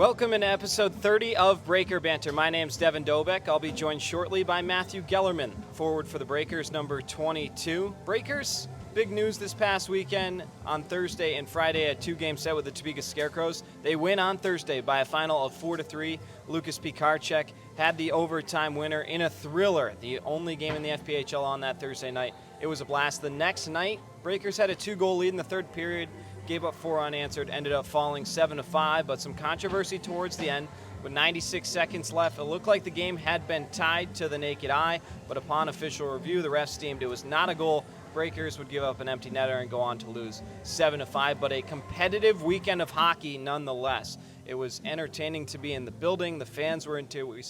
Welcome into episode 30 of Breaker Banter. My name's Devin Dobek. I'll be joined shortly by Matthew Gellerman, forward for the Breakers, number 22. Breakers, big news this past weekend on Thursday and Friday, a two-game set with the Topeka Scarecrows. They win on Thursday by a final of 4-3. Lucas Pikarczyk had the overtime winner in a thriller, the only game in the FPHL on that Thursday night. It was a blast. The next night, Breakers had a two-goal lead in the third period. Gave up 4 unanswered, ended up falling 7-5, but some controversy towards the end. With 96 seconds left, it looked like the game had been tied to the naked eye, but upon official review, the refs deemed it was not a goal. Breakers would give up an empty netter and go on to lose 7-5, but a competitive weekend of hockey nonetheless. It was entertaining to be in the building. The fans were into it. We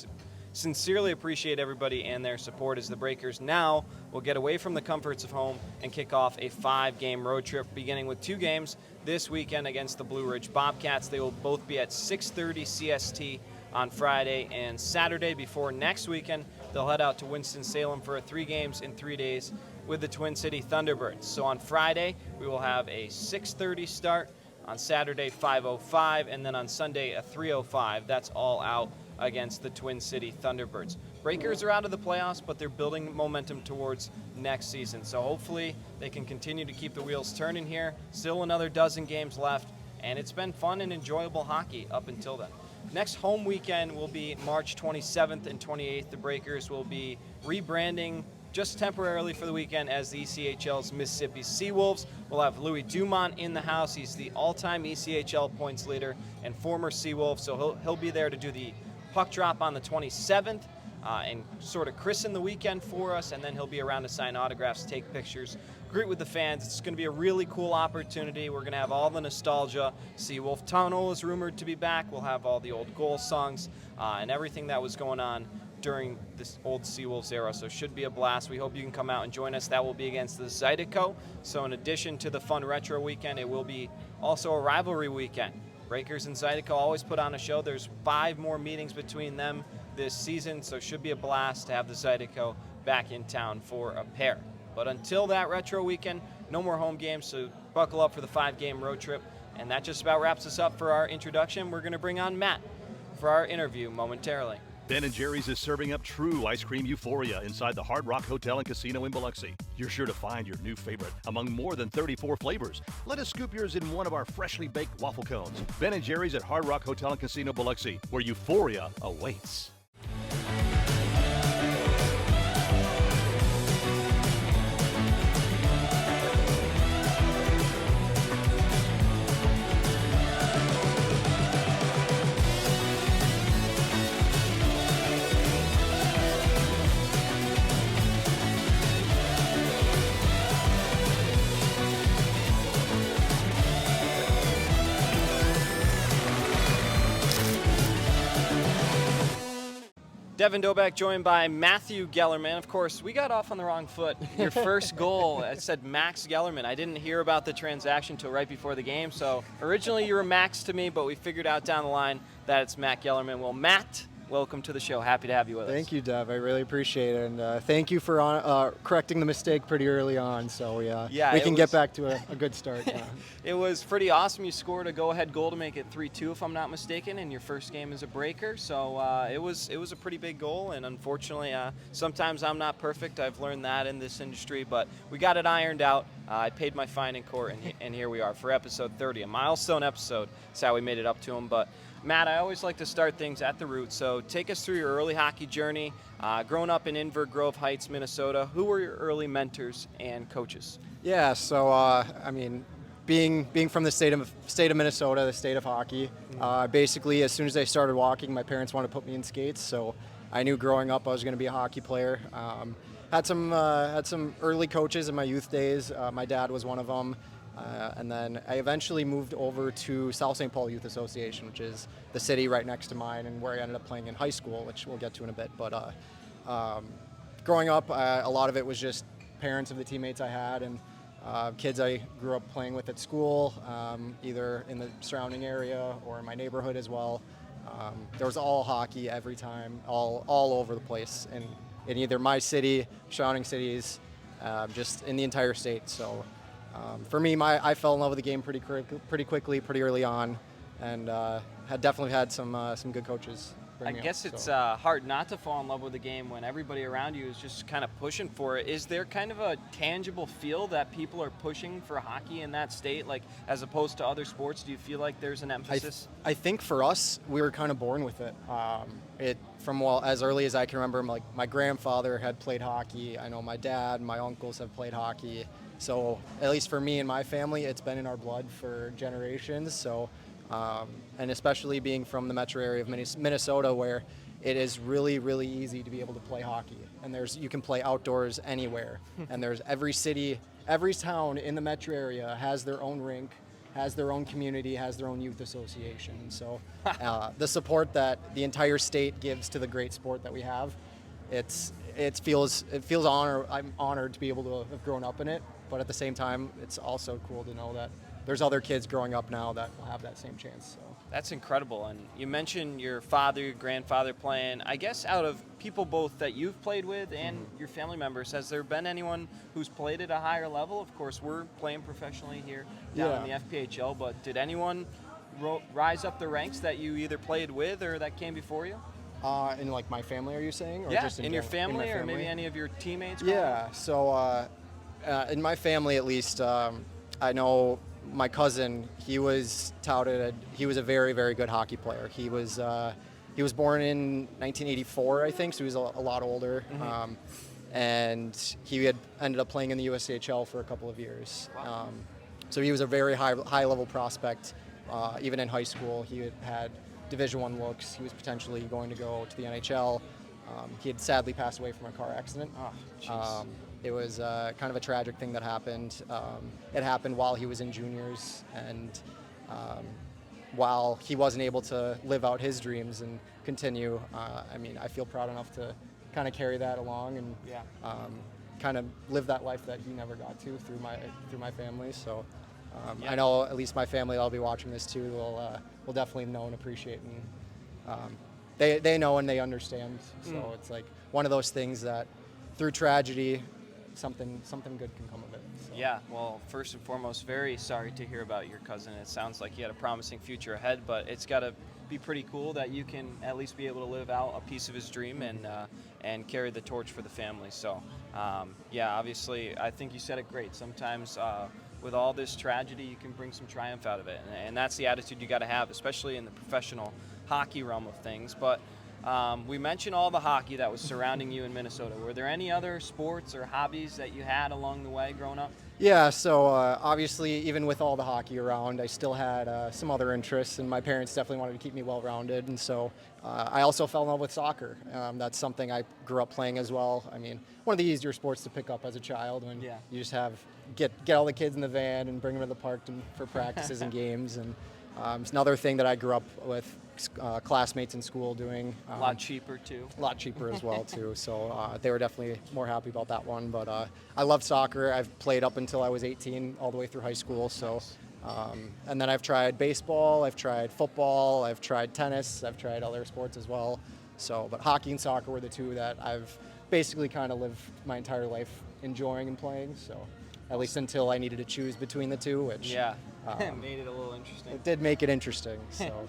sincerely appreciate everybody and their support as the Breakers now will get away from the comforts of home and kick off a 5-game road trip, beginning with 2 games this weekend against the Blue Ridge Bobcats. They will both be at 6:30 CST on Friday and Saturday. Before next weekend, they'll head out to Winston-Salem for 3 games in 3 days with the Twin City Thunderbirds. So on Friday, we will have a 6:30 start, on Saturday 5:05, and then on Sunday a 3:05. That's all out against the Twin City Thunderbirds. Breakers are out of the playoffs, but they're building momentum towards next season. So hopefully they can continue to keep the wheels turning here. Still another dozen games left, and it's been fun and enjoyable hockey up until then. Next home weekend will be March 27th and 28th. The Breakers will be rebranding just temporarily for the weekend as the ECHL's Mississippi Seawolves. We'll have Louis Dumont in the house. He's the all-time ECHL points leader and former Seawolf, so he'll be there to do the puck drop on the 27th and sort of christen the weekend for us, and then he'll be around to sign autographs, take pictures, greet with the fans. It's going to be a really cool opportunity. We're going to have all the nostalgia. Seawolf Tunnel is rumored to be back. We'll have all the old goal songs and everything that was going on during this old Seawolves era, so it should be a blast. We hope you can come out and join us. That will be against the Zydeco. So in addition to the fun retro weekend, it will be also a rivalry weekend. Breakers and Zydeco always put on a show. There's 5 more meetings between them this season, so it should be a blast to have the Zydeco back in town for a pair. But until that retro weekend, no more home games, so buckle up for the 5-game road trip. And that just about wraps us up for our introduction. We're going to bring on Matt for our interview momentarily. Ben & Jerry's is serving up true ice cream euphoria inside the Hard Rock Hotel and Casino in Biloxi. You're sure to find your new favorite among more than 34 flavors. Let us scoop yours in one of our freshly baked waffle cones. Ben & Jerry's at Hard Rock Hotel and Casino Biloxi, where euphoria awaits. Devin Dobek joined by Matthew Gellerman. Of course, we got off on the wrong foot. Your first goal, it said Max Gellerman. I didn't hear about the transaction until right before the game. So originally you were Max to me, but we figured out down the line that it's Matt Gellerman. Well, Matt, welcome to the show. Happy to have you with us. Thank you, Dev. I really appreciate it. And thank you for correcting the mistake pretty early on. So we can get back to a good start. Yeah. It was pretty awesome. You scored a go-ahead goal to make it 3-2, if I'm not mistaken, in your first game as a Breaker. So it was a pretty big goal. And unfortunately, sometimes I'm not perfect. I've learned that in this industry. But we got it ironed out. I paid my fine in court, and here we are for episode 30, a milestone episode. That's how we made it up to him. But Matt, I always like to start things at the root, so take us through your early hockey journey. Growing up in Inver Grove Heights, Minnesota, who were your early mentors and coaches? Yeah, so being from the state of Minnesota, the state of hockey, basically as soon as I started walking, my parents wanted to put me in skates, so I knew growing up I was going to be a hockey player. Had some early coaches in my youth days. My dad was one of them. And then I eventually moved over to South St. Paul Youth Association, which is the city right next to mine and where I ended up playing in high school, which we'll get to in a bit. But growing up, a lot of it was just parents of the teammates I had and kids I grew up playing with at school, either in the surrounding area or in my neighborhood as well. There was all hockey every time, all over the place, in either my city, surrounding cities, just in the entire state. So for me, I fell in love with the game pretty quickly, pretty early on, and had definitely had some good coaches. I guess it's hard not to fall in love with the game when everybody around you is just kind of pushing for it. Is there kind of a tangible feel that people are pushing for hockey in that state, like as opposed to other sports? Do you feel like there's an emphasis? I think for us, we were kind of born with it. From as early as I can remember, like my grandfather had played hockey. I know my dad, my uncles have played hockey. So at least for me and my family, it's been in our blood for generations. So. And especially being from the metro area of Minnesota, where it is really, really easy to be able to play hockey. And you can play outdoors anywhere. And there's every city, every town in the metro area has their own rink, has their own community, has their own youth association. So the support that the entire state gives to the great sport that we have, it feels I'm honored to be able to have grown up in it. But at the same time, it's also cool to know that there's other kids growing up now that will have that same chance. So that's incredible. And you mentioned your father, your grandfather playing. I guess out of people both that you've played with and your family members, has there been anyone who's played at a higher level? Of course, we're playing professionally here down in the FPHL, but did anyone rise up the ranks that you either played with or that came before you? In like my family, are you saying? Or yeah, just in your family, or maybe any of your teammates? Yeah, so in my family at least, I know my cousin, he was touted, he was a very, very good hockey player. He was born in 1984, I think, so he was a lot older. And he had ended up playing in the USHL for a couple of years. Wow. So he was a very high level prospect. Even in high school, he had Division I looks. He was potentially going to go to the NHL. He had sadly passed away from a car accident. Oh, jeez. It was kind of a tragic thing that happened. It happened while he was in juniors, and while he wasn't able to live out his dreams and continue, I feel proud enough to kind of carry that along and kind of live that life that he never got to through my family. So I know at least my family, I'll be watching this too, will definitely know and appreciate, and they know and they understand. So it's like one of those things that through tragedy, something good can come of it. So. Yeah, well, first and foremost, very sorry to hear about your cousin. It sounds like he had a promising future ahead, but it's got to be pretty cool that you can at least be able to live out a piece of his dream and carry the torch for the family. So, obviously, I think you said it great. Sometimes with all this tragedy, you can bring some triumph out of it, and that's the attitude you got to have, especially in the professional hockey realm of things. But we mentioned all the hockey that was surrounding you in Minnesota. Were there any other sports or hobbies that you had along the way growing up? Yeah, so obviously, even with all the hockey around, I still had some other interests, and my parents definitely wanted to keep me well-rounded, and so I also fell in love with soccer. That's something I grew up playing as well. I mean, one of the easier sports to pick up as a child when you just get all the kids in the van and bring them to the park for practices and games, and it's another thing that I grew up with. Classmates in school doing. A lot cheaper too. A lot cheaper as well too. So they were definitely more happy about that one. But I love soccer. I've played up until I was 18, all the way through high school. So, and then I've tried baseball, I've tried football, I've tried tennis, I've tried other sports as well. So, but hockey and soccer were the two that I've basically kind of lived my entire life enjoying and playing. So, at least until I needed to choose between the two, which made it a little interesting. It did make it interesting. So.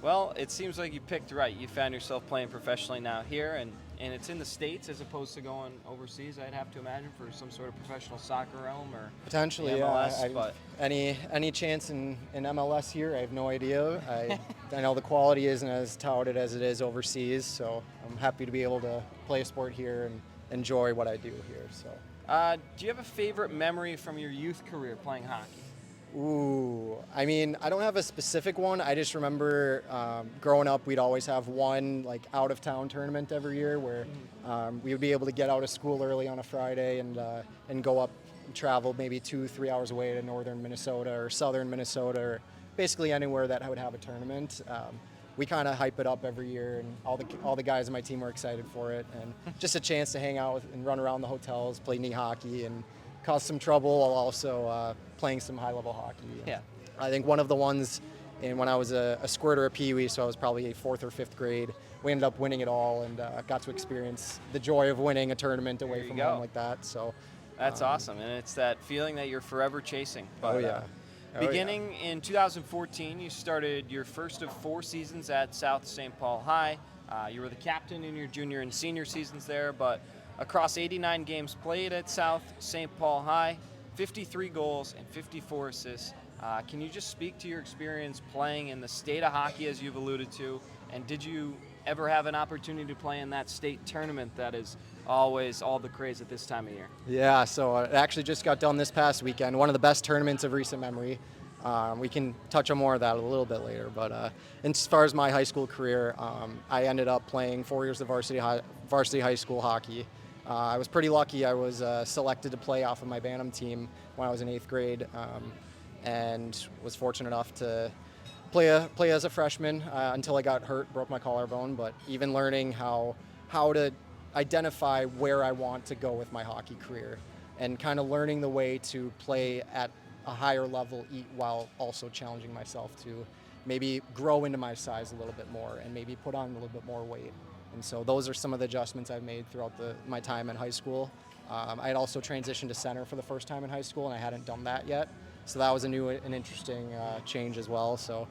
Well, it seems like you picked right. You found yourself playing professionally now here, and it's in the States as opposed to going overseas, I'd have to imagine, for some sort of professional soccer realm or potentially MLS. But any chance in MLS here, I have no idea. I know the quality isn't as touted as it is overseas, so I'm happy to be able to play a sport here and enjoy what I do here. So, do you have a favorite memory from your youth career playing hockey? Ooh, I mean, I don't have a specific one. I just remember growing up, we'd always have one like out-of-town tournament every year where we would be able to get out of school early on a Friday and go up and travel maybe 2-3 hours away to northern Minnesota or southern Minnesota or basically anywhere that would have a tournament. We kind of hype it up every year, and all the guys on my team were excited for it, and just a chance to hang out with and run around the hotels, play knee hockey, and cause some trouble while also playing some high-level hockey. Yeah. I think one of the ones, when I was a squirter, a peewee, so I was probably 4th or 5th grade, we ended up winning it all and got to experience the joy of winning a tournament away from home like that. So that's awesome, and it's that feeling that you're forever chasing. But, Oh, Beginning in 2014, you started your first of 4 seasons at South St. Paul High. You were the captain in your junior and senior seasons there, but across 89 games played at South St. Paul High, 53 goals and 54 assists. Can you just speak to your experience playing in the state of hockey, as you've alluded to, and did you ever have an opportunity to play in that state tournament that is always all the craze at this time of year? Yeah, so it actually just got done this past weekend. One of the best tournaments of recent memory. We can touch on more of that a little bit later. But as far as my high school career, I ended up playing 4 years of varsity high school hockey. I was pretty lucky. I was selected to play off of my Bantam team when I was in 8th grade, and was fortunate enough to play as a freshman until I got hurt, broke my collarbone. But even learning how to identify where I want to go with my hockey career, and kind of learning the way to play at a higher level while also challenging myself to maybe grow into my size a little bit more and maybe put on a little bit more weight. And so those are some of the adjustments I've made throughout my time in high school. I had also transitioned to center for the first time in high school, and I hadn't done that yet. So that was an interesting change as well. So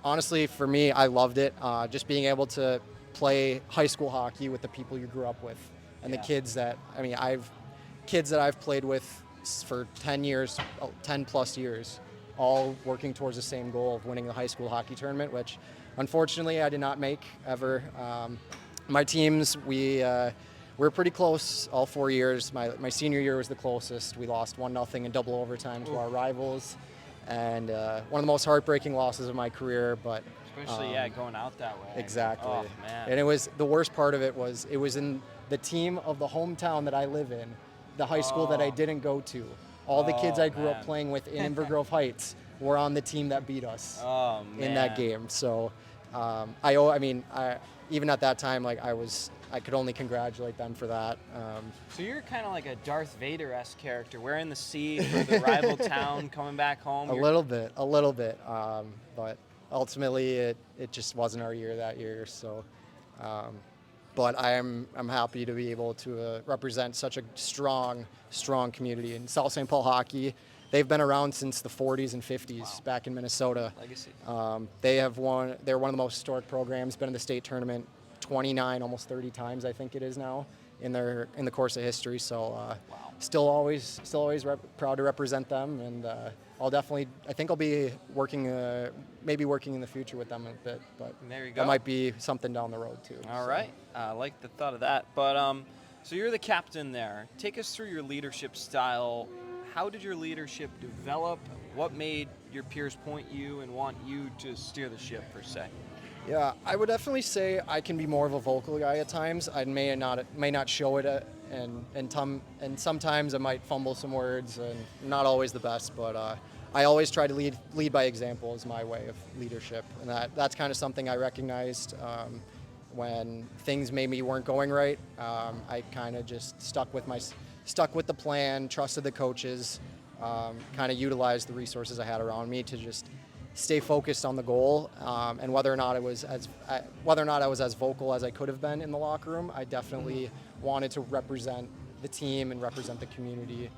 honestly, for me, I loved it. Just being able to play high school hockey with the people you grew up with, and the kids that I've played with for 10 plus years, all working towards the same goal of winning the high school hockey tournament, which unfortunately I did not make ever. My teams, we were pretty close all 4 years. My senior year was the closest. We lost 1-0 in double overtime to our rivals, and one of the most heartbreaking losses of my career. But Especially, going out that way. Exactly. Oh, man. And it was the worst part of it was in the team of the hometown that I live in, the high school that I didn't go to. All the kids I grew up playing with in Inver Grove Heights were on the team that beat us in that game. So even at that time, I could only congratulate them for that. So you're kind of like a Darth Vader-esque character, wearing the C for the rival town, coming back home. A little bit. But ultimately, it just wasn't our year that year. So, but I'm happy to be able to represent such a strong community in South St. Paul hockey. They've been around since the 40s and 50s back in Minnesota. Legacy. They're one of the most historic programs. Been in the state tournament 29, almost 30 times, I think it is now, in the course of history. So still always proud to represent them, and I think I'll be maybe working in the future with them a bit, but there you go. That might be something down the road too. All right, I like the thought of that. But so you're the captain there. Take us through your leadership style. How did your leadership develop? What made your peers point you and want you to steer the ship, per se? Yeah, I would definitely say I can be more of a vocal guy at times. I may not show it, and sometimes I might fumble some words, and not always the best. But I always try to lead by example is my way of leadership, and that's kind of something I recognized when things maybe weren't going right. I kind of just stuck with the plan, trusted the coaches, kind of utilized the resources I had around me to just stay focused on the goal, and whether or not I was as vocal as I could have been in the locker room, I definitely wanted to represent the team and represent the community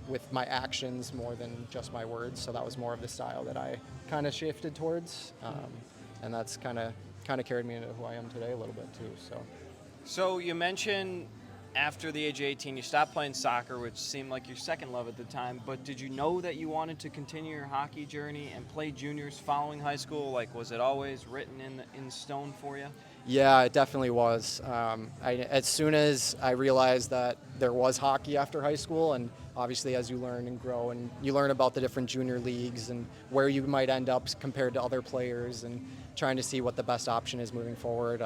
with my actions more than just my words. So that was more of the style that I kind of shifted towards, and that's kind of carried me into who I am today a little bit too. So you mentioned after the age of 18, you stopped playing soccer, which seemed like your second love at the time, but did you know that you wanted to continue your hockey journey and play juniors following high school? Was it always written in stone for you? Yeah, it definitely was. As soon as I realized that there was hockey after high school, and obviously as you learn and grow and you learn about the different junior leagues and where you might end up compared to other players and trying to see what the best option is moving forward,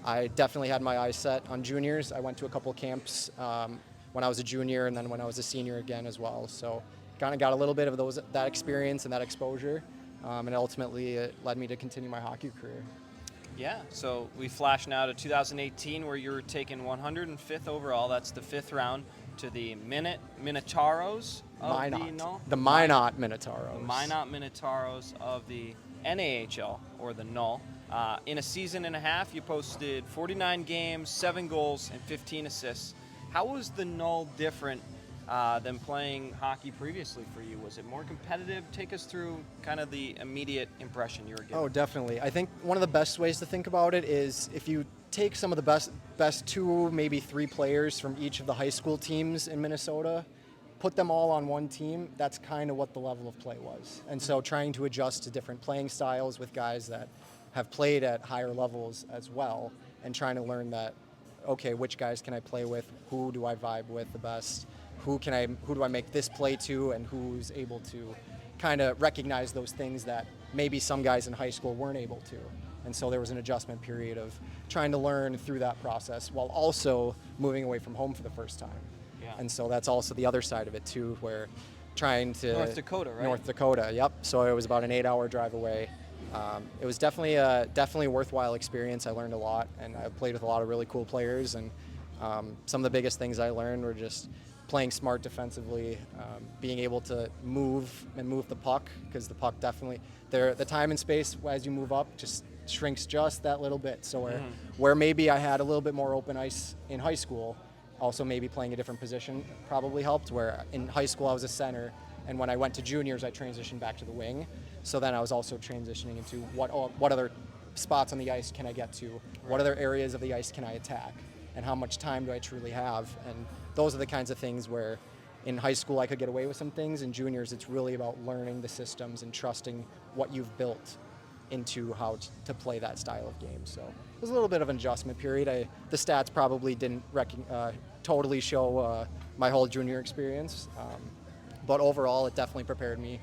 I definitely had my eyes set on juniors. I went to a couple camps when I was a junior and then when I was a senior again as well. So kind of got a little bit of that experience and that exposure, and ultimately it led me to continue my hockey career. Yeah, so we flash now to 2018 where you were taken 105th overall. That's the 5th round to the Minotauros of the Minot Minotauros. The Minot Minotauros of the NAHL, or the Null. In a season and a half, you posted 49 games, 7 goals, and 15 assists. How was the Null different than playing hockey previously for you? Was it more competitive? Take us through kind of the immediate impression you were getting. Oh, definitely. I think one of the best ways to think about it is if you take some of the best 2, maybe 3 players from each of the high school teams in Minnesota, put them all on one team, that's kind of what the level of play was. And so trying to adjust to different playing styles with guys that have played at higher levels as well, and trying to learn that, okay, which guys can I play with? Who do I vibe with the best? Who do I make this play to, and who's able to kind of recognize those things that maybe some guys in high school weren't able to. And so there was an adjustment period of trying to learn through that process while also moving away from home for the first time. Yeah. And so that's also the other side of it too, where trying to... North Dakota, right? North Dakota, yep. So it was about an 8-hour drive away. It was definitely a worthwhile experience. I learned a lot, and I played with a lot of really cool players. And some of the biggest things I learned were just playing smart defensively, being able to move the puck, because the puck definitely, the time and space as you move up just shrinks just that little bit. So where maybe I had a little bit more open ice in high school, also maybe playing a different position probably helped, where in high school I was a center, and when I went to juniors I transitioned back to the wing. So then I was also transitioning into what other spots on the ice can I get to, what other areas of the ice can I attack, and how much time do I truly have. And those are the kinds of things where in high school I could get away with some things. In juniors it's really about learning the systems and trusting what you've built into how to play that style of game. So it was a little bit of an adjustment period. The stats probably didn't totally show my whole junior experience, but overall it definitely prepared me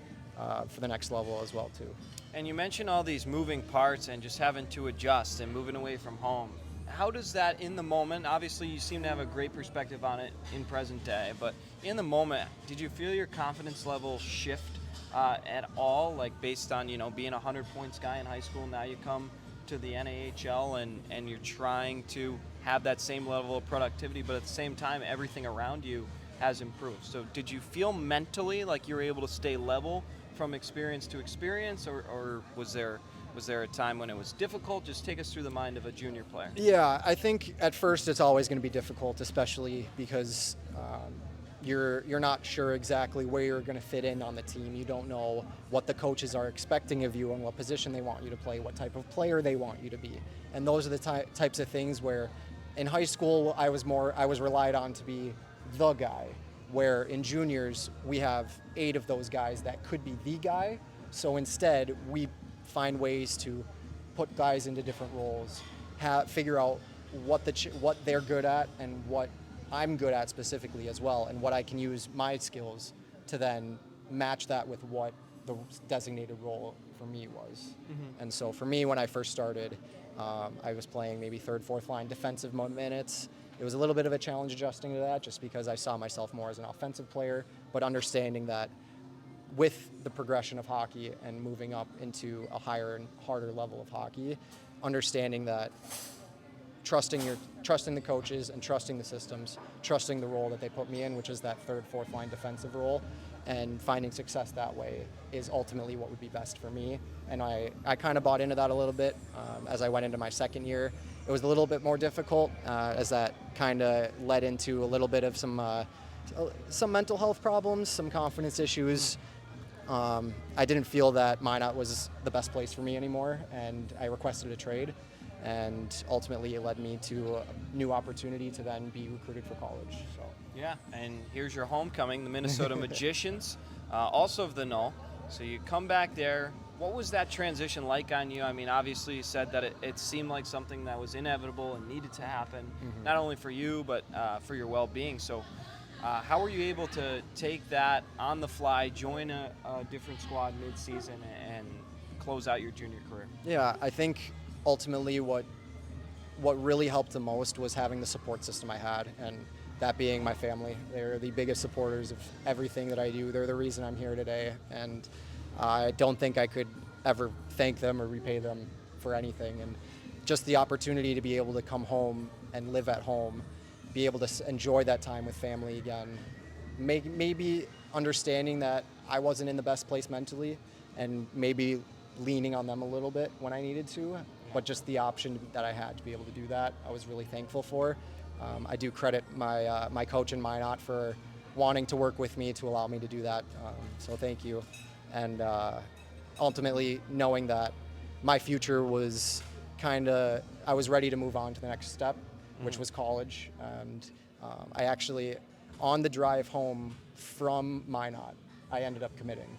for the next level as well too. And you mentioned all these moving parts and just having to adjust and moving away from home. How does that in the moment, obviously you seem to have a great perspective on it in present day, but in the moment, did you feel your confidence level shift at all? Like based on, being a 100 points guy in high school, now you come to the NAHL and you're trying to have that same level of productivity, but at the same time, everything around you has improved. So did you feel mentally like you were able to stay level from experience to experience, or was there a time when it was difficult? Just take us through the mind of a junior player. Yeah, I think at first it's always going to be difficult, especially because you're not sure exactly where you're going to fit in on the team. You don't know what the coaches are expecting of you and what position they want you to play, what type of player they want you to be. And those are the types of things where in high school I was relied on to be the guy, where in juniors we have 8 of those guys that could be the guy. So instead we find ways to put guys into different roles, figure out what they're good at and what I'm good at specifically as well, and what I can use my skills to then match that with what the designated role for me was. And so for me, when I first started, I was playing maybe 3rd, 4th line defensive minutes. It was a little bit of a challenge adjusting to that, just because I saw myself more as an offensive player, but understanding that with the progression of hockey and moving up into a higher and harder level of hockey, understanding that trusting the coaches and trusting the systems, trusting the role that they put me in, which is that 3rd, 4th line defensive role, and finding success that way is ultimately what would be best for me. And I kind of bought into that a little bit as I went into my second year. It was a little bit more difficult as that kind of led into a little bit of some mental health problems, some confidence issues. I didn't feel that Minot was the best place for me anymore, and I requested a trade. And ultimately it led me to a new opportunity to then be recruited for college. So yeah, and here's your homecoming, the Minnesota Magicians, also of the Null. So you come back there. What was that transition like on you? I mean, obviously you said that it seemed like something that was inevitable and needed to happen, not only for you, but for your well-being. So how were you able to take that on the fly, join a different squad mid-season, and close out your junior career? Yeah, I think ultimately what really helped the most was having the support system I had, and that being my family. They're the biggest supporters of everything that I do. They're the reason I'm here today, and I don't think I could ever thank them or repay them for anything. And just the opportunity to be able to come home and live at home, be able to enjoy that time with family again, maybe understanding that I wasn't in the best place mentally, and maybe leaning on them a little bit when I needed to, but just the option that I had to be able to do that, I was really thankful for. I do credit my coach in Minot for wanting to work with me to allow me to do that. So thank you. And ultimately knowing that my future was I was ready to move on to the next step, which was college. And I actually, on the drive home from Minot, I ended up committing.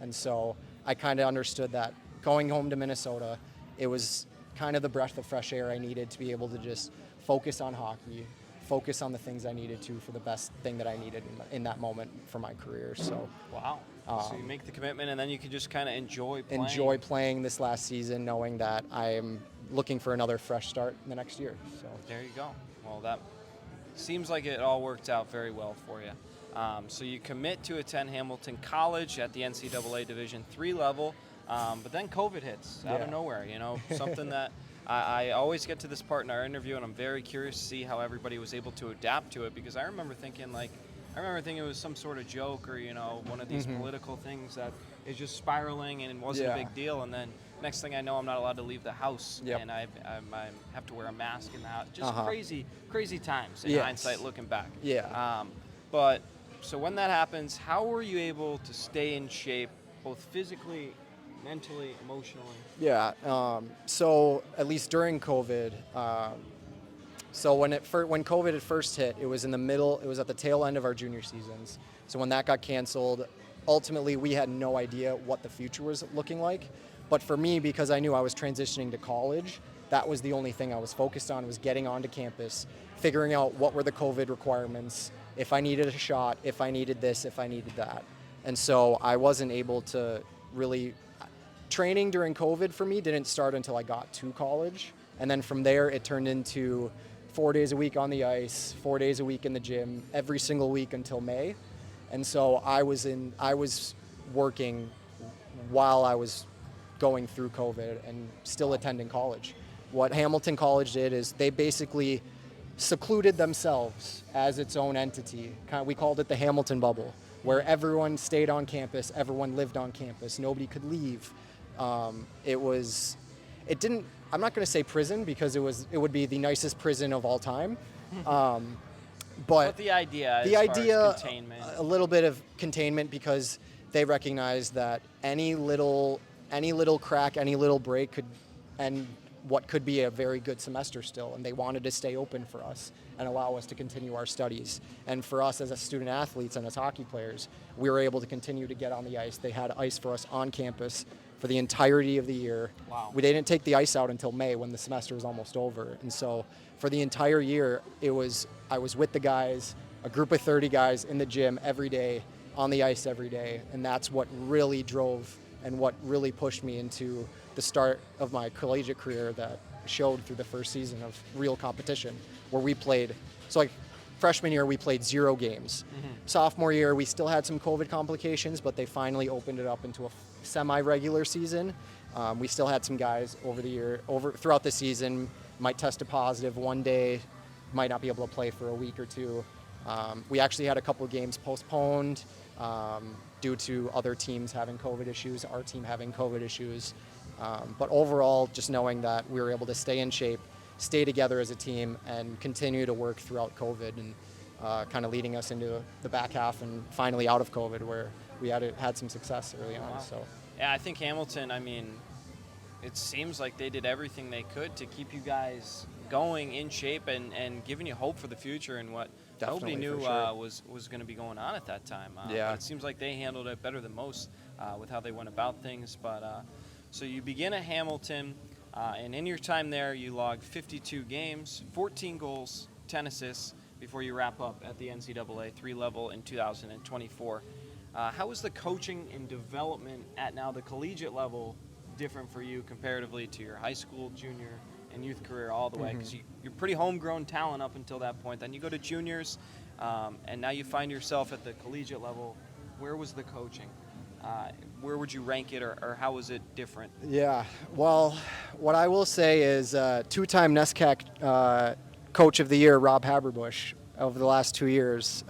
And so I kind of understood that going home to Minnesota, it was kind of the breath of fresh air I needed to be able to just focus on hockey, focus on the things I needed to for the best thing that I needed in that moment for my career. So wow. So you make the commitment, and then you can just kind of enjoy playing this last season, knowing that I'm looking for another fresh start in the next year. So there you go. Well, that seems like it all worked out very well for you. So you commit to attend Hamilton College at the NCAA Division III level, but then COVID hits out of nowhere. Something that I always get to this part in our interview, and I'm very curious to see how everybody was able to adapt to it, because I remember thinking it was some sort of joke or, one of these political things that is just spiraling and it wasn't a big deal. And then next thing I know, I'm not allowed to leave the house, and I have to wear a mask in the house. Just crazy times in hindsight looking back. Yeah. But so when that happens, how were you able to stay in shape, both physically, mentally, emotionally? Yeah. So at least during COVID, so when COVID had first hit, it was at the tail end of our junior seasons. So when that got canceled, ultimately we had no idea what the future was looking like. But for me, because I knew I was transitioning to college, that was the only thing I was focused on, was getting onto campus, figuring out what were the COVID requirements, if I needed a shot, if I needed this, if I needed that. And so I wasn't able to really, training during COVID for me didn't start until I got to college. And then from there, it turned into 4 days a week on the ice, 4 days a week in the gym, every single week until May. And so I was working while I was going through COVID and still attending college. What Hamilton College did is they basically secluded themselves as its own entity. We called it the Hamilton bubble, where everyone stayed on campus, everyone lived on campus, nobody could leave. I'm not going to say prison, because it would be the nicest prison of all time. But the idea is containment. A little bit of containment, because they recognize that any little crack, any little break could end what could be a very good semester still, and they wanted to stay open for us and allow us to continue our studies. And for us as student athletes and as hockey players, we were able to continue to get on the ice. They had ice for us on campus for the entirety of the year. Wow. They didn't take the ice out until May, when the semester was almost over. And so for the entire year, I was with the guys, a group of 30 guys in the gym every day, on the ice every day. And that's what really drove and what really pushed me into the start of my collegiate career that showed through the first season of real competition, where we played. So like freshman year, we played 0 games. Sophomore year, we still had some COVID complications, but they finally opened it up into a semi-regular season. We still had some guys throughout the season, might test a positive one day, might not be able to play for a week or two. We actually had a couple of games postponed due to other teams having COVID issues, our team having COVID issues. But overall, just knowing that we were able to stay in shape, stay together as a team, and continue to work throughout COVID, and kind of leading us into the back half and finally out of COVID, where we had some success early on. Wow. So yeah, I think Hamilton, it seems like they did everything they could to keep you guys going in shape and giving you hope for the future, and what Definitely, nobody knew sure. was going to be going on at that time. Yeah. But it seems like they handled it better than most with how they went about things. But so you begin at Hamilton, and in your time there, you logged 52 games, 14 goals, 10 assists, before you wrap up at the NCAA 3 level in 2024. How was the coaching and development at now the collegiate level different for you comparatively to your high school, junior, and youth career all the way? Because you're pretty homegrown talent up until that point. Then you go to juniors, and now you find yourself at the collegiate level. Where was the coaching? Where would you rank it, or how was it different? Yeah, well, what I will say is two-time NESCAC Coach of the Year, Rob Haberbush, over the last 2 years.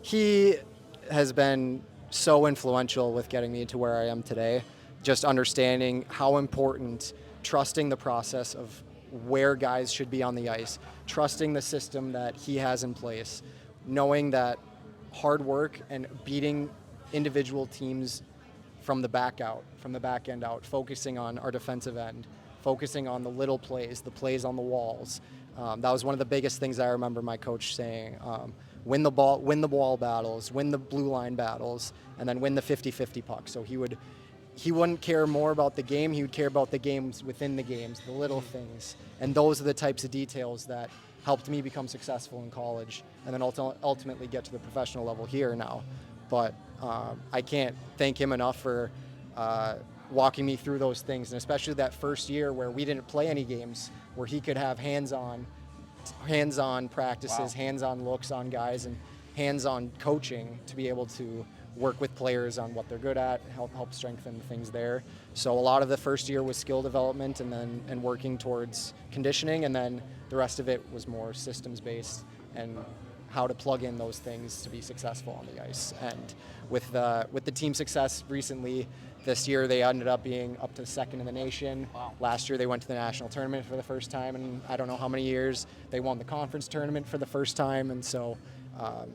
He has been so influential with getting me to where I am today, just understanding how important trusting the process of where guys should be on the ice, trusting the system that he has in place, knowing that hard work and beating individual teams from the back end out, focusing on our defensive end, focusing on the little plays, the plays on the walls. That was one of the biggest things I remember my coach saying. Win the ball battles, win the blue line battles, and then win the 50-50 puck. So he wouldn't care more about the game. He would care about the games within the games, the little things. And those are the types of details that helped me become successful in college and then ultimately get to the professional level here now. But I can't thank him enough for walking me through those things, and especially that first year where we didn't play any games, where he could have hands-on practices, hands-on looks on guys, and hands-on coaching to be able to work with players on what they're good at, help strengthen things there. So a lot of the first year was skill development and working towards conditioning, and then the rest of it was more systems-based and how to plug in those things to be successful on the ice. And with the team success recently, this year they ended up being up to second in the nation. Wow. Last year they went to the national tournament for the first time in I don't know how many years. They won the conference tournament for the first time, and so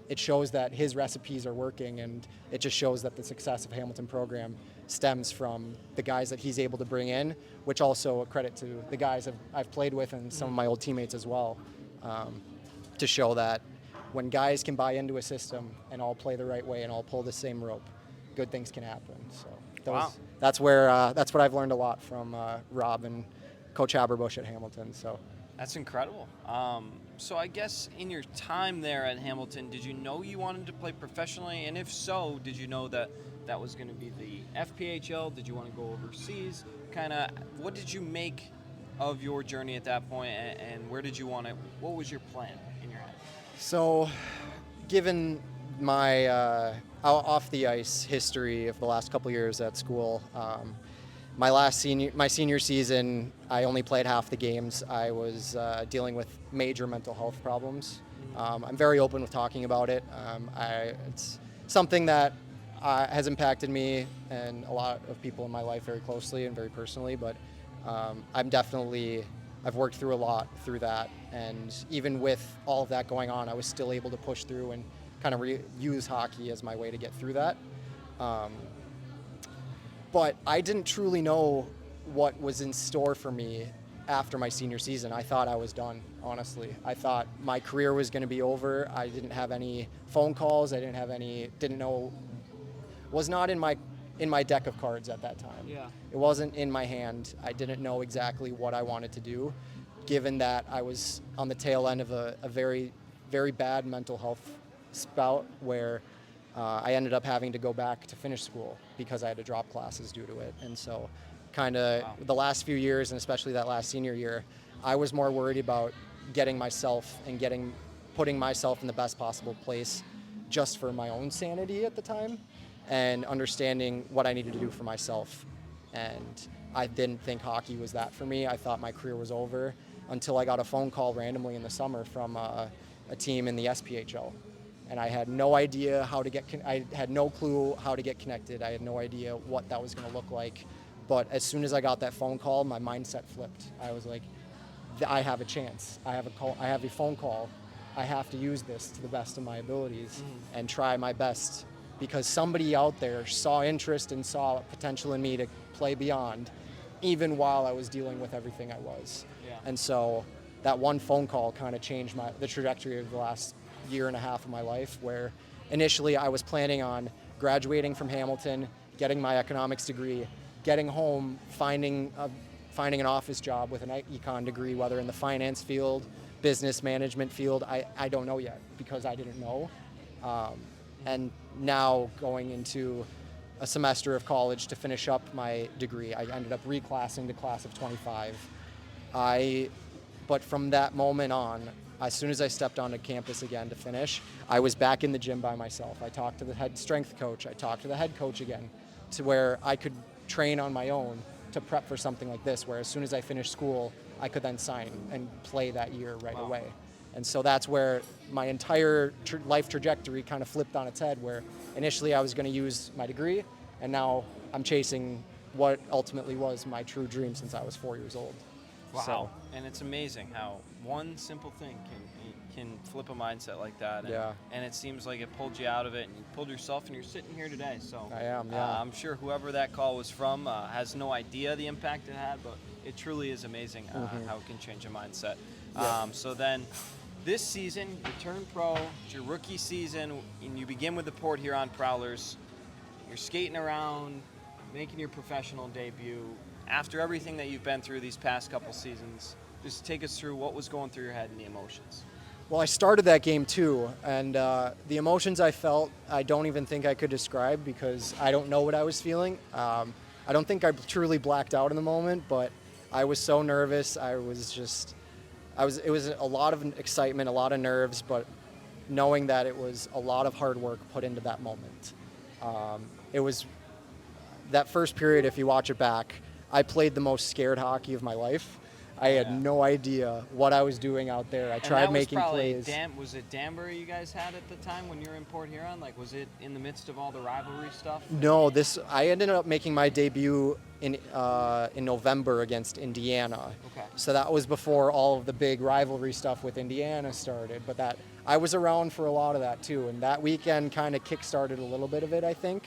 it shows that his recipes are working, and it just shows that the success of Hamilton program stems from the guys that he's able to bring in, which also a credit to the guys I've played with and some of my old teammates as well, to show that when guys can buy into a system and all play the right way and all pull the same rope, good things can happen. So that's what I've learned a lot from Rob and Coach Haberbush at Hamilton. So That's incredible. So I guess in your time there at Hamilton, did you know you wanted to play professionally? And if so, did you know that that was going to be the FPHL? Did you want to go overseas? Kind of, what did you make of your journey at that point, and where did you want to, what was your plan in your head? So, given my off the ice history of the last couple years at school, my senior season, I only played half the games. I was dealing with major mental health problems. I'm very open with talking about it. It's something that has impacted me and a lot of people in my life very closely and very personally, but I've worked through a lot through that, and even with all of that going on, I was still able to push through and kind of use hockey as my way to get through that. But I didn't truly know what was in store for me after my senior season. I thought I was done, honestly. I thought my career was going to be over. I didn't have any phone calls. Was not in my deck of cards at that time. Yeah. It wasn't in my hand. I didn't know exactly what I wanted to do, given that I was on the tail end of a very, very bad mental health spout where I ended up having to go back to finish school because I had to drop classes due to it. And so the last few years, and especially that last senior year, I was more worried about getting myself and putting myself in the best possible place just for my own sanity at the time and understanding what I needed to do for myself. And I didn't think hockey was that for me. I thought my career was over until I got a phone call randomly in the summer from a team in the SPHL. And I had no idea I had no clue how to get connected. I had no idea what that was going to look like. But as soon as I got that phone call, my mindset flipped. I was like, I have a chance. I have a phone call. I have to use this to the best of my abilities and try my best, because somebody out there saw interest and saw potential in me to play beyond, even while I was dealing with everything I was. Yeah. And so that one phone call kind of changed the trajectory of the last year and a half of my life, where initially I was planning on graduating from Hamilton, getting my economics degree, getting home, finding an office job with an econ degree, whether in the finance field, business management field. I don't know yet because I didn't know. And now going into a semester of college to finish up my degree, I ended up reclassing to class of 25. But from that moment on, as soon as I stepped onto campus again to finish, I was back in the gym by myself. I talked to the head strength coach. I talked to the head coach again, to where I could train on my own to prep for something like this, where as soon as I finished school, I could then sign and play that year right away. And so that's where my entire life trajectory kind of flipped on its head, where initially I was going to use my degree, and now I'm chasing what ultimately was my true dream since I was 4 years old. Wow. So, And it's amazing how one simple thing can flip a mindset like that. And, Yeah. and it seems like it pulled you out of it, and you pulled yourself, and you're sitting here today. So I am, yeah. I'm sure whoever that call was from has no idea the impact it had, but it truly is amazing how it can change a mindset. Yeah. So then this season, you turn pro, it's your rookie season, and you begin with the Port Huron Prowlers. You're skating around, making your professional debut. After everything that you've been through these past couple seasons, just take us through what was going through your head and the emotions. Well, I started that game too, and the emotions I felt, I don't even think I could describe because I don't know what I was feeling. I don't think I truly blacked out in the moment, but I was so nervous. It was a lot of excitement, a lot of nerves, but knowing that it was a lot of hard work put into that moment. It was that first period, if you watch it back, I played the most scared hockey of my life. I had no idea what I was doing out there. I tried making plays. Was it Danbury you guys had at the time when you were in Port Huron? Like, was it in the midst of all the rivalry stuff? No, I ended up making my debut in November against Indiana. Okay. So that was before all of the big rivalry stuff with Indiana started. But I was around for a lot of that too, and that weekend kind of kick-started a little bit of it, I think.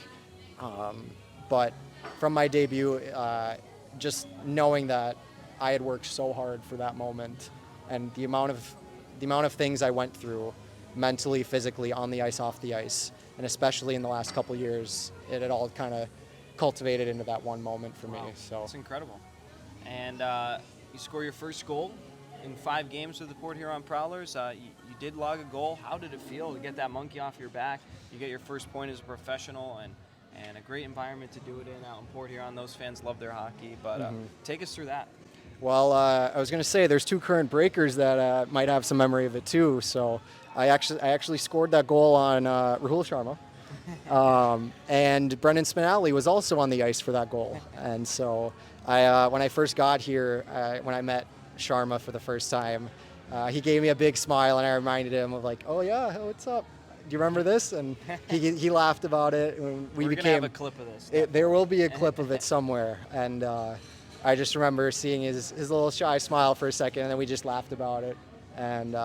But from my debut, just knowing that I had worked so hard for that moment, and the amount of things I went through, mentally, physically, on the ice, off the ice, and especially in the last couple of years, it had all kind of cultivated into that one moment for me. So it's incredible. And you score your first goal in 5 games with the Port Huron Prowlers. You did log a goal. How did it feel to get that monkey off your back? You get your first point as a professional, and a great environment to do it in out in Port Huron. Those fans love their hockey, but take us through that. Well, I was going to say there's 2 current breakers that might have some memory of it too. So I actually scored that goal on Rahul Sharma, and Brendan Spinelli was also on the ice for that goal. And so when I first got here, when I met Sharma for the first time, he gave me a big smile, and I reminded him of like, oh yeah, what's up? Do you remember this? And he laughed about it. And We're gonna have a clip of this. There will be a clip of it somewhere, and I just remember seeing his little shy smile for a second, and then we just laughed about it, and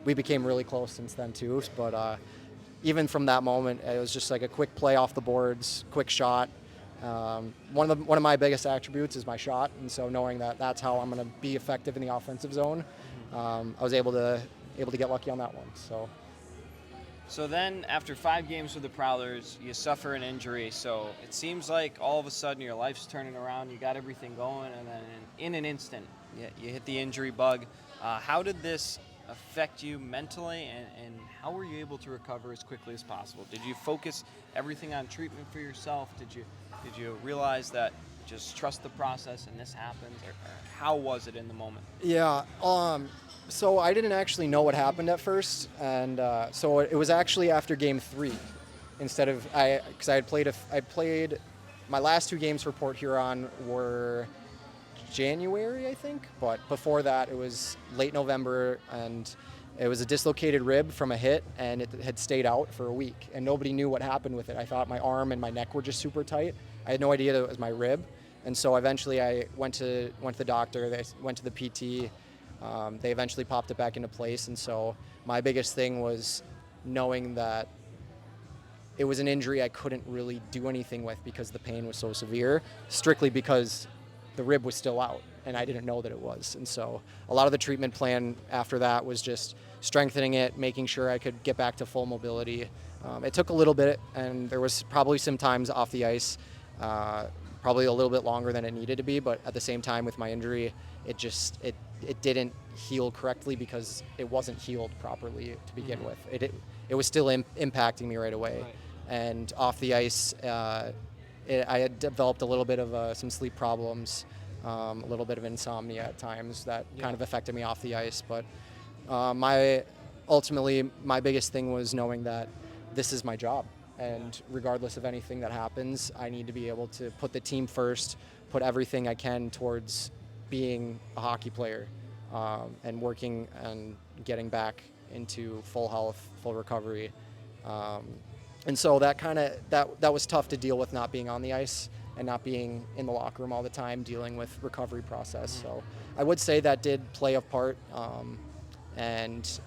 we became really close since then too. But even from that moment, it was just like a quick play off the boards, quick shot. One of my biggest attributes is my shot, and so knowing that that's how I'm going to be effective in the offensive zone, I was able to get lucky on that one. So then, after 5 games with the Prowlers, you suffer an injury. So it seems like all of a sudden your life's turning around. You got everything going, and then in an instant, you hit the injury bug. How did this affect you mentally, and how were you able to recover as quickly as possible? Did you focus everything on treatment for yourself? Did you realize that just trust the process and this happens, or how was it in the moment? Yeah. So I didn't actually know what happened at first, and so it was actually after Game 3, instead of because I played my last 2 games for Port Huron were January, I think, but before that it was late November, and it was a dislocated rib from a hit, and it had stayed out for a week, and nobody knew what happened with it. I thought my arm and my neck were just super tight. I had no idea that it was my rib, and so eventually I went to the doctor. They went to the PT. They eventually popped it back into place, and so my biggest thing was knowing that it was an injury I couldn't really do anything with because the pain was so severe, strictly because the rib was still out, and I didn't know that it was. And so a lot of the treatment plan after that was just strengthening it, making sure I could get back to full mobility. It took a little bit, and there was probably some times off the ice, probably a little bit longer than it needed to be, but at the same time with my injury, it didn't heal correctly because it wasn't healed properly to begin with. It was still impacting me right away. Right. And off the ice, I had developed a little bit of some sleep problems, a little bit of insomnia at times that kind of affected me off the ice. But ultimately, my biggest thing was knowing that this is my job. And regardless of anything that happens, I need to be able to put the team first, put everything I can towards being a hockey player, and working and getting back into full health, full recovery. And so that was tough to deal with, not being on the ice. and not being in the locker room all the time dealing with recovery process. So I would say that did play a part. And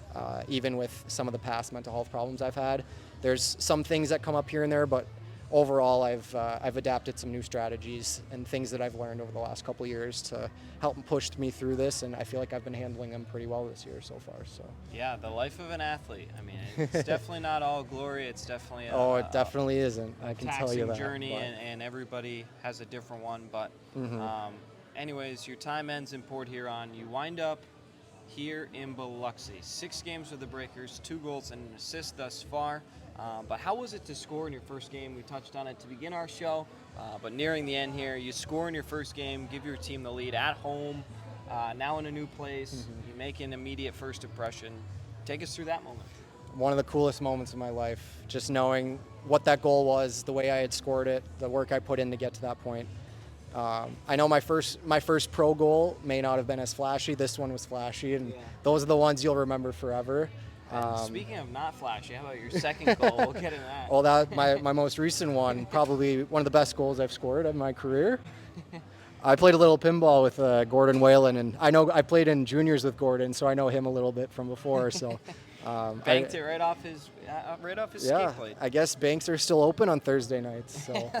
even with some of the past mental health problems I've had, there's some things that come up here and there, but overall I've adapted some new strategies and things that I've learned over the last couple of years to help push me through this, and I feel like I've been handling them pretty well this year so far. So Yeah, the life of an athlete. I mean, it's definitely not all glory. It's definitely it definitely isn't. I can tell you that. Journey, and everybody has a different one. But anyways, your time ends in Port Huron. You wind up here in Biloxi. 6 games with the Breakers, 2 goals and an assist thus far. But how was it to score in your first game? We touched on it to begin our show, but nearing the end here, you score in your first game, give your team the lead at home, now in a new place. You make an immediate first impression. Take us through that moment. One of the coolest moments of my life, just knowing what that goal was, the way I had scored it, the work I put in to get to that point. I know my first pro goal may not have been as flashy. This one was flashy, and those are the ones you'll remember forever. Speaking of not flashy, how about your second goal? We'll get into that. Well, my most recent one, probably one of the best goals I've scored in my career. I played a little pinball with Gordon Whalen, and I know I played in juniors with Gordon, so I know him a little bit from before. So banked it right off his skate plate. I guess banks are still open on Thursday nights. So,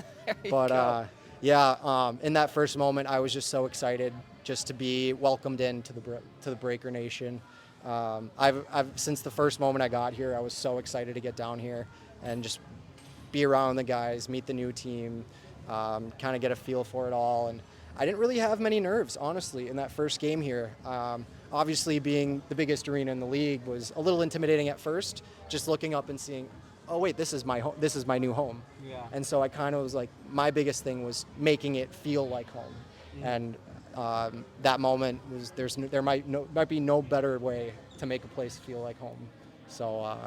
in that first moment, I was just so excited just to be welcomed into the Breaker Nation. I've since the first moment I got here, I was so excited to get down here and just be around the guys, meet the new team, kind of get a feel for it all. And I didn't really have many nerves, honestly, in that first game here. Obviously, being the biggest arena in the league was a little intimidating at first, just looking up and seeing, oh wait, this is my new home. Yeah. And so I kind of was like, my biggest thing was making it feel like home. And that moment was there might be no better way to make a place feel like home. So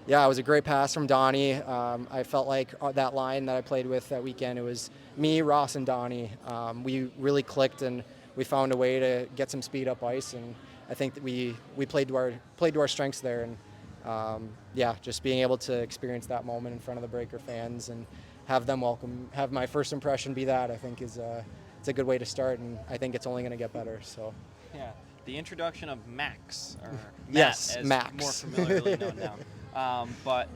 it was a great pass from Donnie. I felt like that line that I played with that weekend, it was me, Ross, and Donnie. We really clicked, and we found a way to get some speed up ice, and I think that we played to our strengths there. And just being able to experience that moment in front of the Breaker fans and have my first impression be that, I think is it's a good way to start, and I think it's only going to get better. So, the introduction of Max, or Matt, yes, as Max, more familiarly known now. But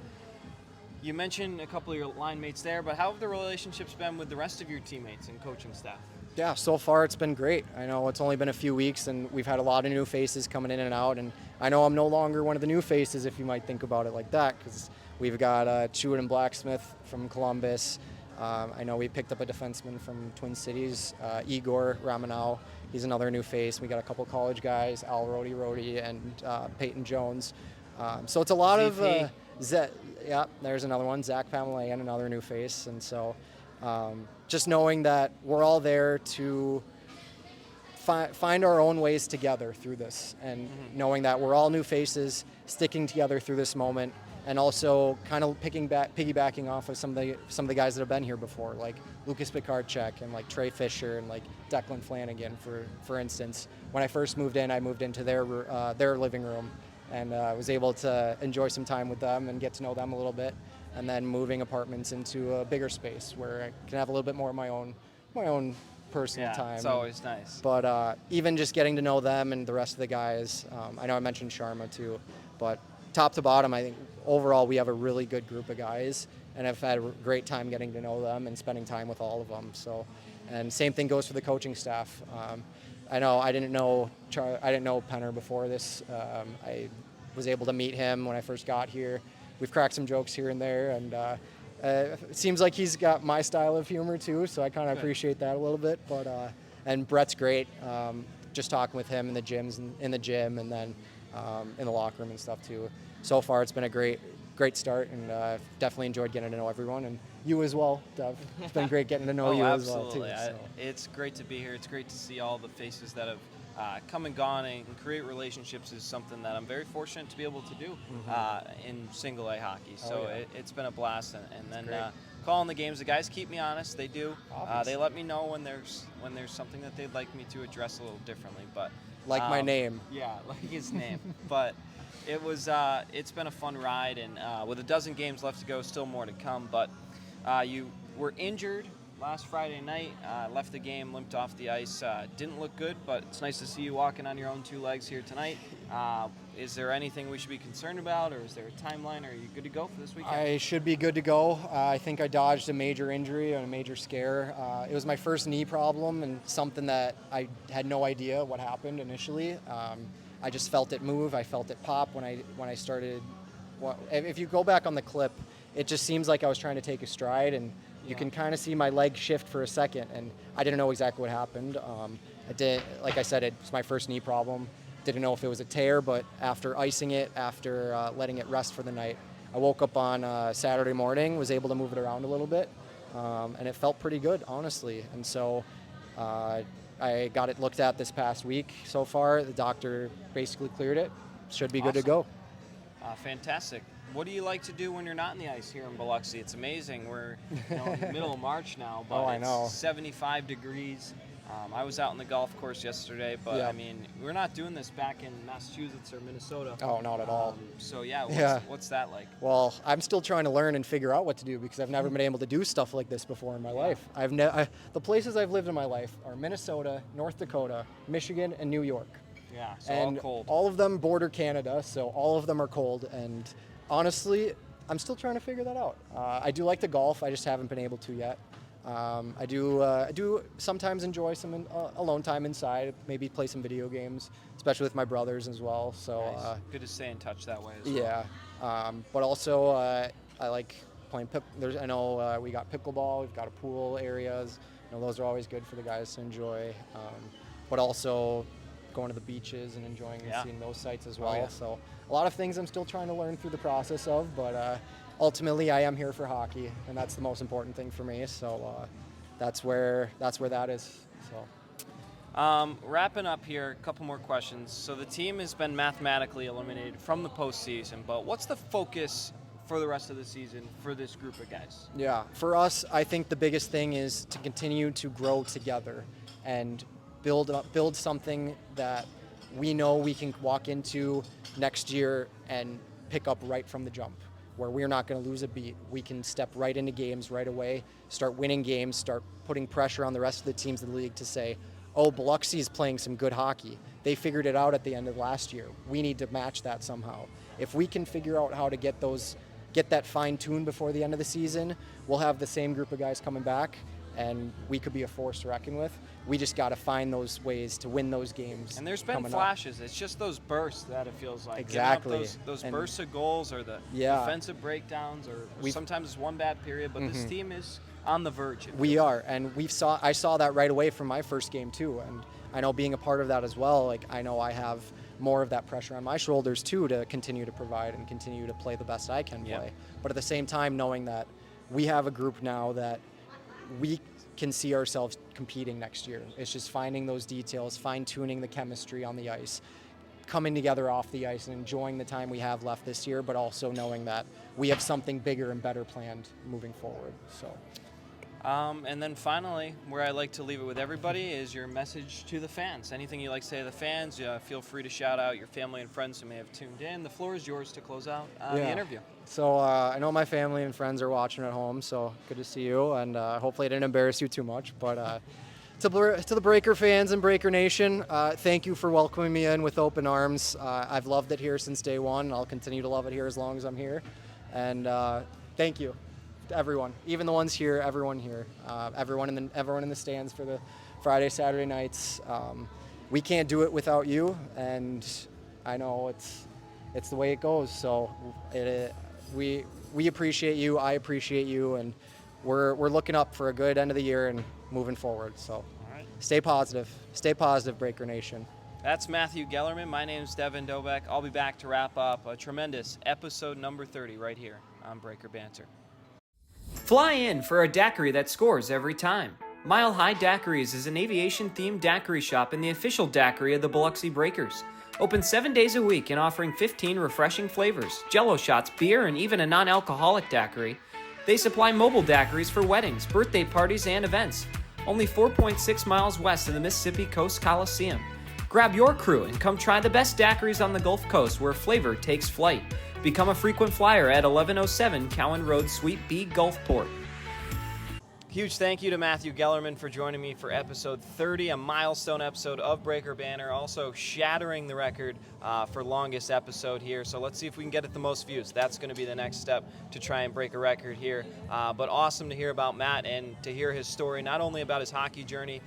you mentioned a couple of your line mates there, but how have the relationships been with the rest of your teammates and coaching staff? Yeah, so far it's been great. I know it's only been a few weeks, and we've had a lot of new faces coming in and out, and I know I'm no longer one of the new faces, if you might think about it like that, because we've got Chewin and Blacksmith from Columbus. I know we picked up a defenseman from Twin Cities, Igor Ramanow. He's another new face. We got a couple college guys, Al Rody, and Peyton Jones. So it's a lot of there's another one, Zach Pamelayan, another new face. And so just knowing that we're all there to find our own ways together through this, and knowing that we're all new faces sticking together through this moment, and also kind of piggybacking off of some of the guys that have been here before, like Lucas Pikarczyk and like Trey Fisher and like Declan Flanagan, for instance. When I first moved in, I moved into their living room, and was able to enjoy some time with them and get to know them a little bit, and then moving apartments into a bigger space where I can have a little bit more of my own personal time. It's always nice. But even just getting to know them and the rest of the guys, I know I mentioned Sharma too, but top to bottom, I think overall we have a really good group of guys, and I've had a great time getting to know them and spending time with all of them. So, and same thing goes for the coaching staff. I know I didn't know Penner before this. I was able to meet him when I first got here. We've cracked some jokes here and there, and it seems like he's got my style of humor too, so I kind of appreciate that a little bit. But and Brett's great. Just talking with him in the gym, and then in the locker room and stuff too. So far, it's been a great start, and definitely enjoyed getting to know everyone, and you as well, Dev. It's been great getting to know you as well too. So. It's great to be here. It's great to see all the faces that have come and gone, and create relationships is something that I'm very fortunate to be able to do in single A hockey. So it's been a blast, and then calling the games. The guys keep me honest. They do. They let me know when there's something that they'd like me to address a little differently, but. Like my name. Yeah, like his name. But it's been a fun ride, and with a dozen games left to go, still more to come. But you were injured last Friday night. Left the game, limped off the ice. Didn't look good, but it's nice to see you walking on your own two legs here tonight. Is there anything we should be concerned about, or is there a timeline? Are you good to go for this weekend? I should be good to go. I think I dodged a major injury and a major scare. It was my first knee problem and something that I had no idea what happened initially. I just felt it move. I felt it pop when I started. Well, if you go back on the clip, it just seems like I was trying to take a stride, and you can kind of see my leg shift for a second, and I didn't know exactly what happened. Like I said, it's my first knee problem. Didn't know if it was a tear, but after icing it, after letting it rest for the night, I woke up on Saturday morning, was able to move it around a little bit, and it felt pretty good, honestly. And so I got it looked at this past week so far. The doctor basically cleared it. Should be good to go. Fantastic. What do you like to do when you're not in the ice here in Biloxi? It's amazing. We're in the middle of March now, but I know. It's 75 degrees. I was out on the golf course yesterday, but I mean, we're not doing this back in Massachusetts or Minnesota. Oh, not at all. So what's that like? Well, I'm still trying to learn and figure out what to do because I've never been able to do stuff like this before in my life. The places I've lived in my life are Minnesota, North Dakota, Michigan, and New York. Yeah, so and all cold. All of them border Canada, so all of them are cold. And honestly, I'm still trying to figure that out. I do like to golf. I just haven't been able to yet. I do sometimes enjoy some alone time inside, maybe play some video games, especially with my brothers as well. So nice. Good to stay in touch that way as well. Yeah, but also I like playing I know we got pickleball, we've got a pool areas. Those are always good for the guys to enjoy. But also going to the beaches and enjoying and seeing those sites as well. Oh, yeah. So a lot of things I'm still trying to learn through the process of, but ultimately I am here for hockey, and that's the most important thing for me. So that's where that is. So wrapping up here, a couple more questions. So the team has been mathematically eliminated from the postseason, but what's the focus for the rest of the season for this group of guys? Yeah, for us, I think the biggest thing is to continue to grow together and build something that we know we can walk into next year and pick up right from the jump, where we're not going to lose a beat. We can step right into games right away, start winning games, start putting pressure on the rest of the teams in the league to say, oh, Biloxi is playing some good hockey. They figured it out at the end of last year. We need to match that somehow. If we can figure out how to get that fine-tuned before the end of the season, we'll have the same group of guys coming back, and we could be a force to reckon with. We just got to find those ways to win those games. And there's been flashes. It's just those bursts that it feels like. Exactly. Those bursts of goals or the defensive breakdowns, or sometimes it's one bad period, but this team is on the verge. We are, and I saw that right away from my first game too, and I know being a part of that as well, like I know I have more of that pressure on my shoulders too to continue to provide and continue to play the best I can play. But at the same time, knowing that we have a group now that we can see ourselves competing next year. It's just finding those details, fine-tuning the chemistry on the ice, coming together off the ice and enjoying the time we have left this year, but also knowing that we have something bigger and better planned moving forward. So. And then finally, where I like to leave it with everybody is your message to the fans. Anything you like to say to the fans, feel free to shout out your family and friends who may have tuned in. The floor is yours to close out the interview. So I know my family and friends are watching at home, so good to see you, and hopefully I didn't embarrass you too much. But to the Breaker fans and Breaker Nation, thank you for welcoming me in with open arms. I've loved it here since day one. I'll continue to love it here as long as I'm here. And thank you. Everyone, even the ones here, everyone here, everyone in the stands for the Friday, Saturday nights. We can't do it without you, and I know it's the way it goes. So we appreciate you, I appreciate you, and we're looking up for a good end of the year and moving forward. So stay positive, Breaker Nation. That's Matthew Gellerman. My name's Devin Dobek. I'll be back to wrap up a tremendous episode number 30 right here on Breaker Banter. Fly in for a daiquiri that scores every time. Mile High Daiquiris is an aviation-themed daiquiri shop and the official daiquiri of the Biloxi Breakers. Open 7 days a week and offering 15 refreshing flavors, Jello shots, beer, and even a non-alcoholic daiquiri. They supply mobile daiquiris for weddings, birthday parties, and events. Only 4.6 miles west of the Mississippi Coast Coliseum. Grab your crew and come try the best daiquiris on the Gulf Coast where flavor takes flight. Become a frequent flyer at 1107 Cowan Road, Suite B, Gulfport. Huge thank you to Matthew Gellerman for joining me for episode 30, a milestone episode of Breaker Banter, also shattering the record for longest episode here. So let's see if we can get it the most views. That's going to be the next step to try and break a record here. But awesome to hear about Matt and to hear his story, not only about his hockey journey,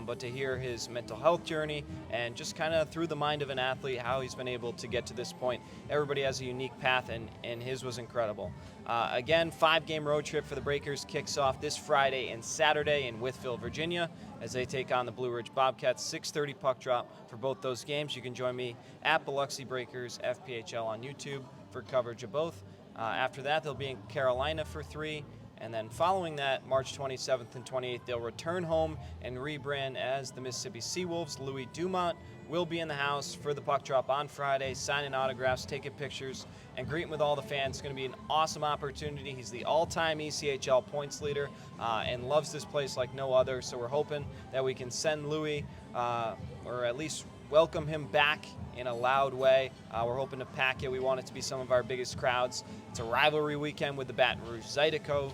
but to hear his mental health journey and just kind of through the mind of an athlete, how he's been able to get to this point. Everybody has a unique path, and his was incredible. Again, 5-game road trip for the Breakers kicks off this Friday and Saturday in Wytheville, Virginia, as they take on the Blue Ridge Bobcats. 6:30 puck drop for both those games. You can join me at Biloxi Breakers FPHL on YouTube for coverage of both. After that, they'll be in Carolina for 3. And then following that, March 27th and 28th, they'll return home and rebrand as the Mississippi Seawolves. Louis Dumont will be in the house for the puck drop on Friday, signing autographs, taking pictures, and greeting with all the fans. It's going to be an awesome opportunity. He's the all-time ECHL points leader and loves this place like no other. So we're hoping that we can send Louis, or at least welcome him back in a loud way. We're hoping to pack it. We want it to be some of our biggest crowds. It's a rivalry weekend with the Baton Rouge Zydeco.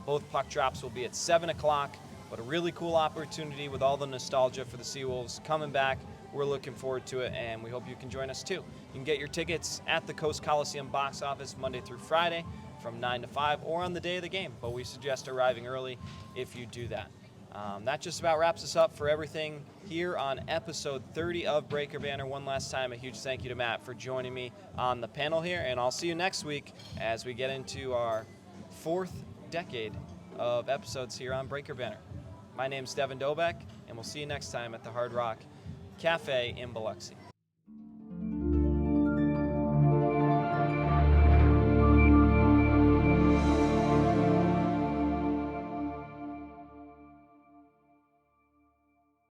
Both puck drops will be at 7 o'clock, but a really cool opportunity with all the nostalgia for the Seawolves coming back. We're looking forward to it, and we hope you can join us too. You can get your tickets at the Coast Coliseum box office Monday through Friday from 9 to 5 or on the day of the game, but we suggest arriving early if you do that. That just about wraps us up for everything here on episode 30 of Breaker Banter. One last time, a huge thank you to Matt for joining me on the panel here, and I'll see you next week as we get into our 4th decade of episodes here on Breaker Banter. My name's Devin Dobek, and we'll see you next time at the Hard Rock Cafe in Biloxi.